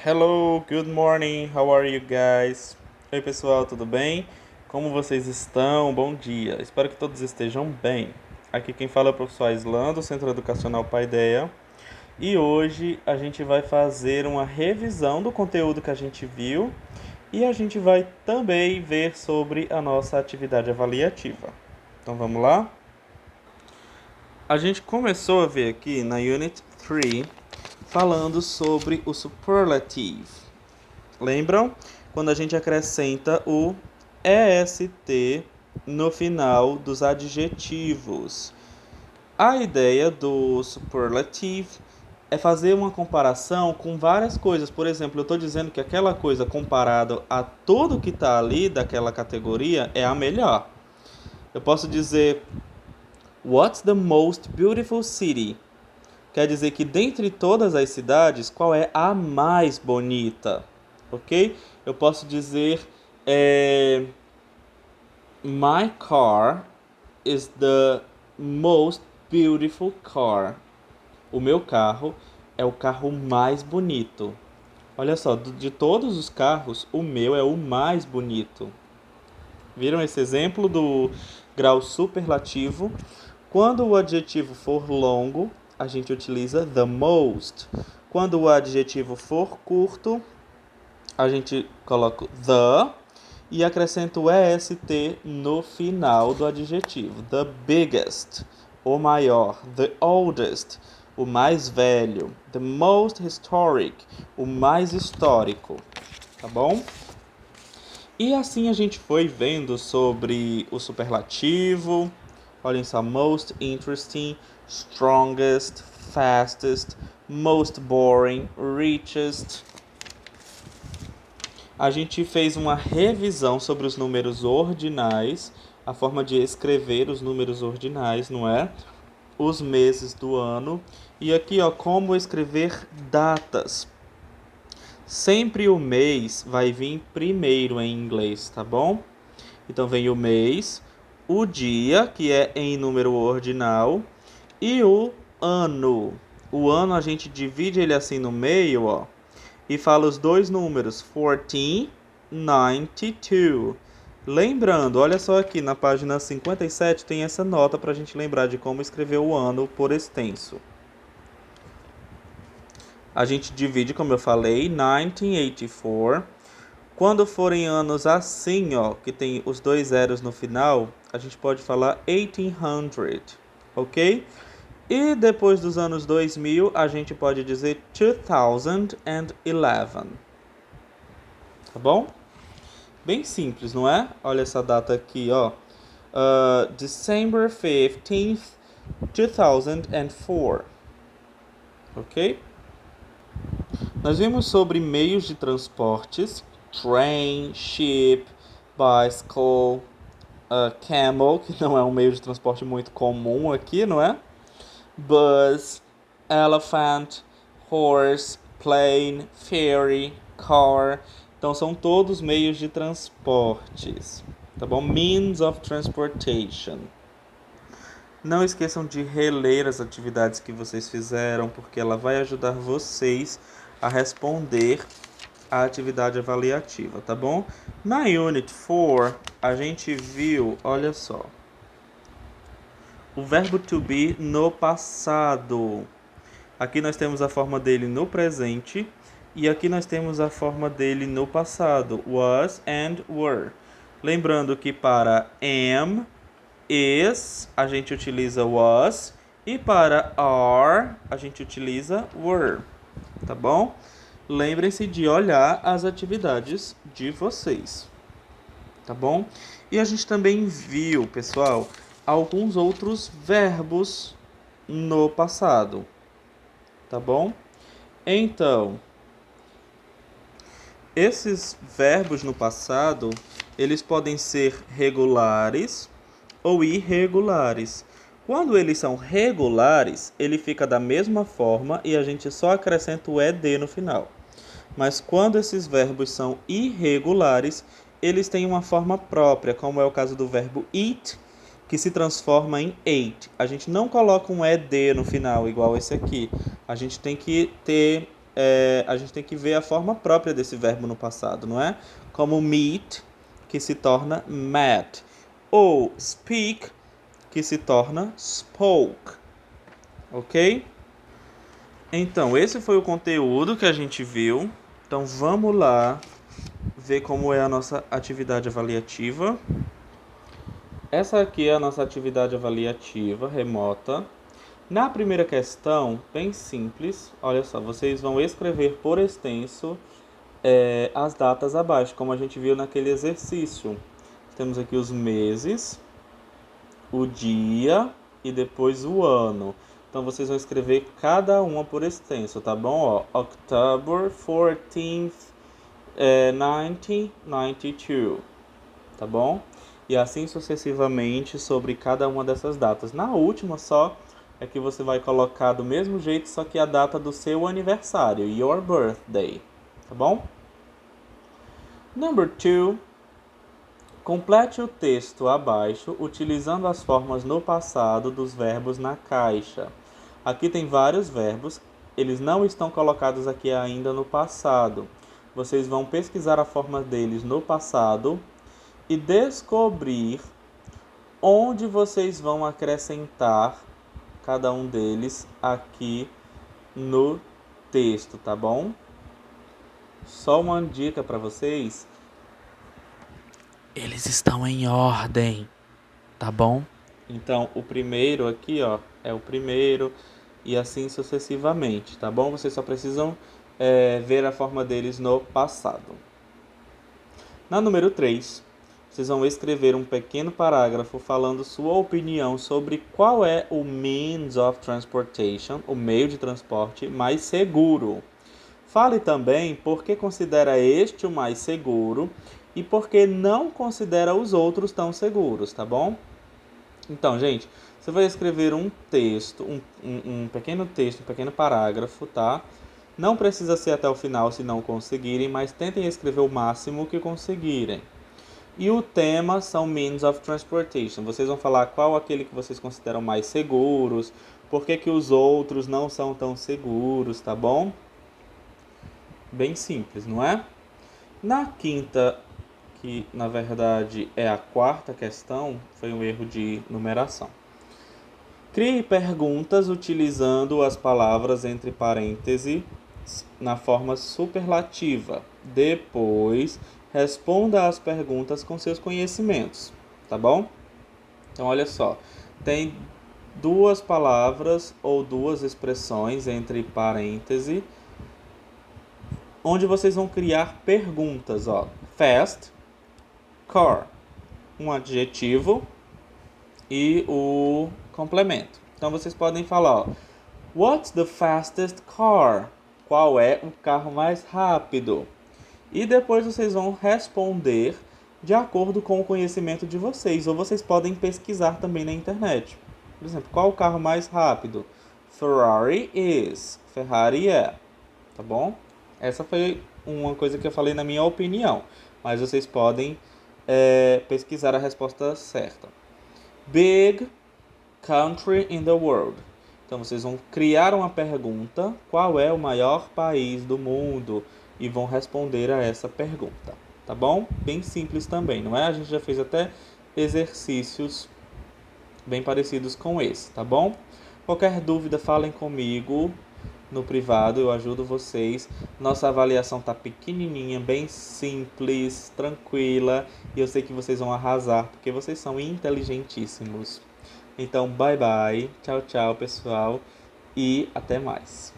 Hello, good morning, how are you guys? Oi pessoal, tudo bem? Como vocês estão? Bom dia, espero que todos estejam bem. Aqui quem fala é o professor Aislan, do Centro Educacional Paideia. E hoje a gente vai fazer uma revisão do conteúdo que a gente viu e a gente vai também ver sobre a nossa atividade avaliativa. Então vamos lá? A gente começou a ver aqui na Unit 3 falando sobre o superlative. Lembram? Quando a gente acrescenta o EST no final dos adjetivos. A ideia do superlative é fazer uma comparação com várias coisas. Por exemplo, eu estou dizendo que aquela coisa comparado a tudo que está ali daquela categoria é a melhor. Eu posso dizer, what's the most beautiful city? Quer dizer que dentre todas as cidades, qual é a mais bonita? Ok? Eu posso dizer, my car is the most beautiful car. O meu carro é o carro mais bonito. Olha só, de todos os carros, o meu é o mais bonito. Viram esse exemplo do grau superlativo? Quando o adjetivo for longo, a gente utiliza the most. Quando o adjetivo for curto, a gente coloca the e acrescenta o est no final do adjetivo. The biggest, o maior. The oldest, o mais velho. The most historic, o mais histórico. Tá bom? E assim a gente foi vendo sobre o superlativo. Olhem só, most interesting, strongest, fastest, most boring, richest. A gente fez uma revisão sobre os números ordinais, a forma de escrever os números ordinais, não é? Os meses do ano. E aqui, ó, como escrever datas. Sempre o mês vai vir primeiro em inglês, tá bom? Então vem o mês, o dia, que é em número ordinal, e o ano. O ano a gente divide ele assim no meio, ó, e fala os dois números, 1492. Lembrando, olha só aqui na página 57 tem essa nota para a gente lembrar de como escrever o ano por extenso. A gente divide, como eu falei, 1984. Quando forem anos assim, ó, que tem os dois zeros no final, a gente pode falar 1800, ok? E depois dos anos 2000, a gente pode dizer 2011. Tá bom? Bem simples, não é? Olha essa data aqui, ó. December 15th, 2004. Ok? Nós vimos sobre meios de transportes. Train, ship, bicycle, camel, que não é um meio de transporte muito comum aqui, não é? Bus, elephant, horse, plane, ferry, car. Então são todos meios de transportes, tá bom? Means of transportation. Não esqueçam de reler as atividades que vocês fizeram, porque ela vai ajudar vocês a responder a atividade avaliativa, tá bom? Na Unit 4, a gente viu, olha só, o verbo to be no passado. Aqui nós temos a forma dele no presente e aqui nós temos a forma dele no passado, was and were. Lembrando que para am, is, a gente utiliza was e para are, a gente utiliza were, tá bom? Lembrem-se de olhar as atividades de vocês, tá bom? E a gente também viu, pessoal, alguns outros verbos no passado, tá bom? Então, esses verbos no passado, eles podem ser regulares ou irregulares. Quando eles são regulares, ele fica da mesma forma e a gente só acrescenta o ed no final. Mas quando esses verbos são irregulares, eles têm uma forma própria, como é o caso do verbo eat, que se transforma em ate. A gente não coloca um ed no final, igual esse aqui. A gente tem que ter a gente tem que ver a forma própria desse verbo no passado, não é? Como meet, que se torna met. Ou speak, que se torna spoke. Ok? Então, esse foi o conteúdo que a gente viu. Então, vamos lá ver como é a nossa atividade avaliativa. Essa aqui é a nossa atividade avaliativa remota. Na primeira questão, bem simples, olha só, vocês vão escrever por extenso as datas abaixo, como a gente viu naquele exercício. Temos aqui os meses, o dia e depois o ano. Então vocês vão escrever cada uma por extenso, tá bom? Ó, October 14th, 1992, tá bom? E assim sucessivamente sobre cada uma dessas datas. Na última só é que você vai colocar do mesmo jeito, só que a data do seu aniversário, your birthday, tá bom? Number 2. Complete o texto abaixo utilizando as formas no passado dos verbos na caixa. Aqui tem vários verbos, eles não estão colocados aqui ainda no passado. Vocês vão pesquisar a forma deles no passado e descobrir onde vocês vão acrescentar cada um deles aqui no texto, tá bom? Só uma dica para vocês. Eles estão em ordem, tá bom? Então, o primeiro aqui, ó, é o primeiro e assim sucessivamente, tá bom? Vocês só precisam ver a forma deles no passado. Na número 3, vocês vão escrever um pequeno parágrafo falando sua opinião sobre qual é o means of transportation, o meio de transporte mais seguro. Fale também por que considera este o mais seguro e por que não considera os outros tão seguros, tá bom? Então, gente, você vai escrever um texto, um pequeno texto, um pequeno parágrafo, tá? Não precisa ser até o final se não conseguirem, mas tentem escrever o máximo que conseguirem. E o tema são means of transportation. Vocês vão falar qual aquele que vocês consideram mais seguros, por que os outros não são tão seguros, tá bom? Bem simples, não é? Na quinta, que na verdade é a quarta questão, foi um erro de numeração. Crie perguntas utilizando as palavras entre parênteses na forma superlativa. Depois, responda às perguntas com seus conhecimentos, tá bom? Então, olha só, tem duas palavras ou duas expressões entre parênteses, onde vocês vão criar perguntas, ó. Fast, car, um adjetivo e o complemento. Então vocês podem falar, ó, what's the fastest car? Qual é o carro mais rápido? E depois vocês vão responder de acordo com o conhecimento de vocês, ou vocês podem pesquisar também na internet. Por exemplo, qual o carro mais rápido? Ferrari is. Ferrari é, tá bom? Essa foi uma coisa que eu falei na minha opinião, mas vocês podem pesquisar a resposta certa. Big country in the world. Então vocês vão criar uma pergunta, qual é o maior país do mundo? E vão responder a essa pergunta, tá bom? Bem simples também, não é? A gente já fez até exercícios bem parecidos com esse, tá bom? Qualquer dúvida, falem comigo no privado, eu ajudo vocês. Nossa avaliação tá pequenininha, bem simples, tranquila, e eu sei que vocês vão arrasar, porque vocês são inteligentíssimos. Então, bye bye, tchau, tchau, pessoal, e até mais.